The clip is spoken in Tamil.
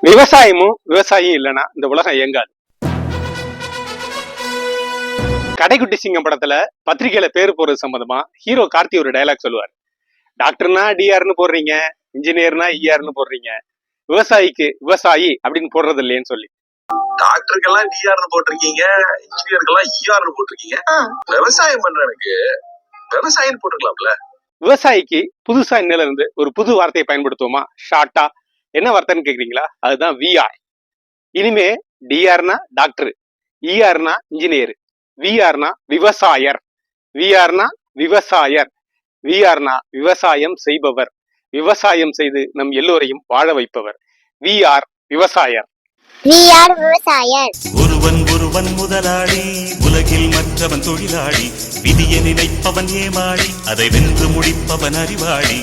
விவசாயமும் விவசாயியும் இல்லைன்னா இந்த உலகம் இயங்காது. கடைக்குட்டி சிங்கம் படத்துல பத்திரிகையில பேரு போறது சம்பந்தமா ஹீரோ கார்த்தி ஒரு டயலாக் சொல்லுவார். டாக்டர்னா டிஆர்னு போடுறீங்க, இன்ஜினியர்னா இஆர்னு போடுறீங்க, விவசாயிக்கு விவசாயி அப்படின்னு போடுறது இல்லையேன்னு சொல்லி. டாக்டருக்கெல்லாம் டிஆர்னு போட்டிருக்கீங்க, இன்ஜினியருக்கெல்லாம் இஆர்னு போட்டிருக்கீங்க. விவசாயம் பண்றதுக்கு விவசாயின்னு போட்டுக்கலாம்ல. விவசாயிக்கு புதுசா இன்னில இருந்து ஒரு புது வார்த்தையை பயன்படுத்துவோமா? ஷார்ட்டா என்ன வார்த்தைன்னு கேக்குறீங்களா? அதுதான் விஆர். இனிமே டிஆர்னா டாக்டர், இஆர்னா இன்ஜினியர், விஆர்னா விவசாயர், விஆர்னா விவசாயர், விஆர்னா விவசாயம் செய்பவர், விவசாயம் செய்து நம் எல்லோரையும் வாழ வைப்பவர். விஆர் விவசாயர். ஒருவன் ஒருவன் முதலாளி, உலகில் மற்றவன் தொழிலாளி, விதியை நினைப்பவன் ஏமாளி, அதை வென்று முடிப்பவன் அறிவாளி.